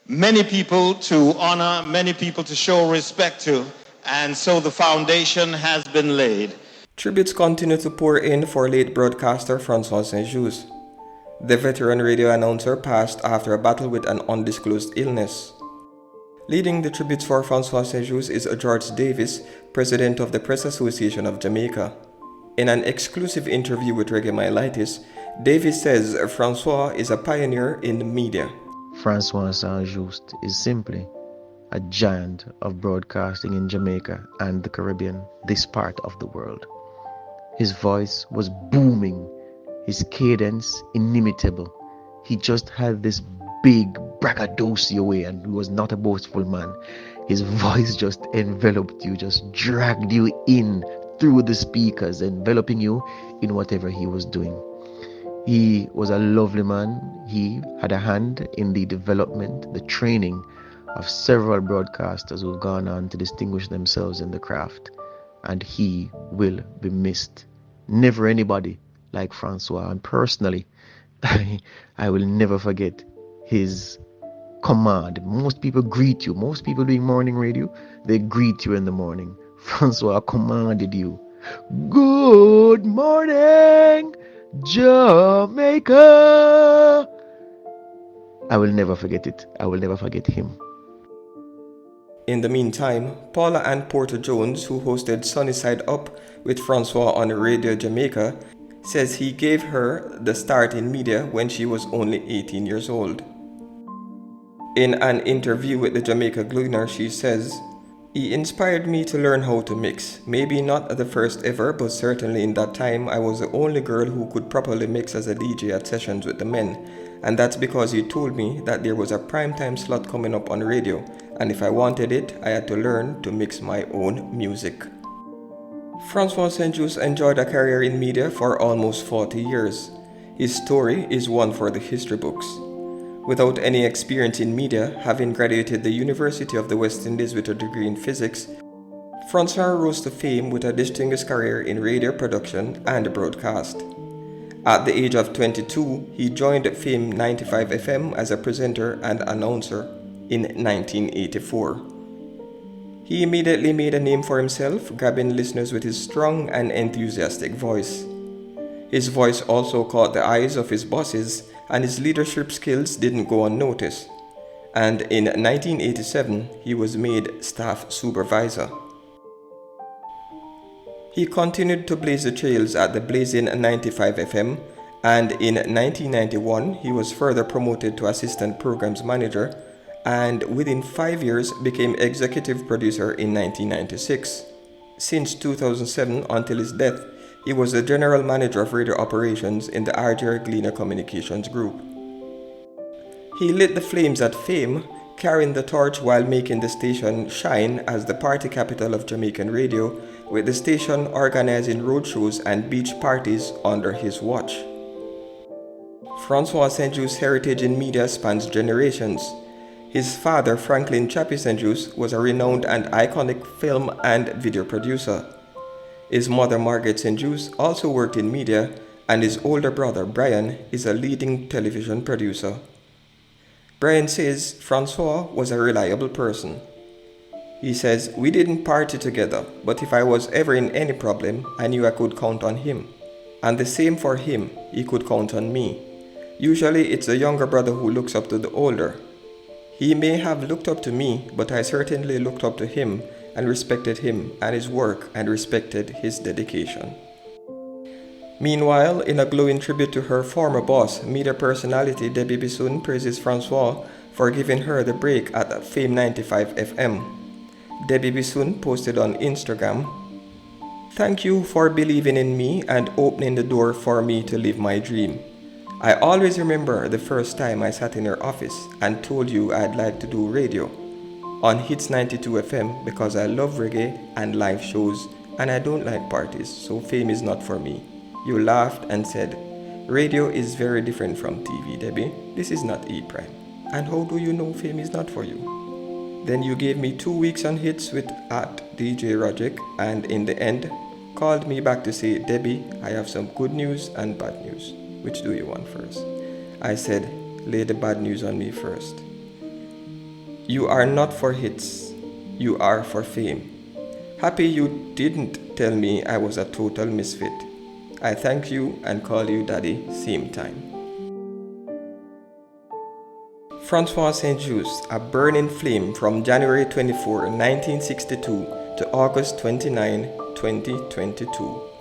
many people to honor, many people to show respect to, and so the foundation has been laid. Tributes continue to pour in for late broadcaster Francois St. Juste. The veteran radio announcer passed after a battle with an undisclosed illness. Leading the tributes for Francois St. Juste is George Davis, president of the Press Association of Jamaica. In an exclusive interview with reggaemylitis, Davis says Francois is a pioneer in the media. Francois St. Juste is simply a giant of broadcasting in Jamaica and the Caribbean, this part of the world. His voice was booming, his cadence inimitable. He just had this big braggadocio way, and he was not a boastful man. His voice just enveloped you, just dragged you in through the speakers, enveloping you in whatever he was doing. He was a lovely man. He had a hand in the development, the training of several broadcasters who've gone on to distinguish themselves in the craft, and he will be missed. Never anybody like Francois, and personally, I will never forget his command. Most people greet you. Most people doing morning radio, they greet you in the morning. Francois commanded you, "Good morning, Jamaica." I will never forget it. I will never forget him. In the meantime, Paula and Porter Jones, who hosted Sunny Side Up with Francois on Radio Jamaica, says he gave her the start in media when she was only 18 years old. In an interview with the Jamaica Gleaner, she says, "He inspired me to learn how to mix. Maybe not the first ever, but certainly in that time I was the only girl who could properly mix as a DJ at sessions with the men. And that's because he told me that there was a primetime slot coming up on radio, and if I wanted it, I had to learn to mix my own music." Francois St. Juste enjoyed a career in media for almost 40 years. His story is one for the history books. Without any experience in media, having graduated the University of the West Indies with a degree in physics, Francois rose to fame with a distinguished career in radio production and broadcast. At the age of 22, he joined Fame 95 FM as a presenter and announcer in 1984. He immediately made a name for himself, grabbing listeners with his strong and enthusiastic voice. His voice also caught the eyes of his bosses, and his leadership skills didn't go unnoticed. And in 1987, he was made staff supervisor. He continued to blaze the trails at the blazing 95 FM, and in 1991, he was further promoted to assistant programs manager, and within 5 years became executive producer in 1996. Since 2007 until his death, he was the general manager of radio operations in the RJR Gleaner Communications Group. He lit the flames at Fame, carrying the torch while making the station shine as the party capital of Jamaican radio, with the station organizing roadshows and beach parties under his watch. Francois St. Juste's heritage in media spans generations. His father, Franklin Chappie St. Juste, was a renowned and iconic film and video producer. His mother, Margaret St. Juste, also worked in media, and his older brother, Brian, is a leading television producer. Brian says Francois was a reliable person. He says, "We didn't party together, but if I was ever in any problem, I knew I could count on him. And the same for him, he could count on me. Usually it's the younger brother who looks up to the older. He may have looked up to me, but I certainly looked up to him and respected him and his work and respected his dedication." Meanwhile, in a glowing tribute to her former boss, media personality Debbie Bissoon praises Francois for giving her the break at Fame 95 FM. Debbie Bissoon posted on Instagram, "Thank you for believing in me and opening the door for me to live my dream. I always remember the first time I sat in your office and told you I'd like to do radio on Hits 92 FM because I love reggae and live shows and I don't like parties, so Fame is not for me. You laughed and said, 'Radio is very different from TV, Debbie. This is not E-Prime. And how do you know Fame is not for you?' Then you gave me 2 weeks on Hits with @DJ Roderick, and in the end, called me back to say, 'Debbie, I have some good news and bad news. Which do you want first?' I said, 'Lay the bad news on me first.' You are not for hits, you are for fame. Happy you didn't tell me I was a total misfit. I thank you and call you daddy same time. Francois St. Juste, a burning flame from January 24, 1962 to August 29, 2022.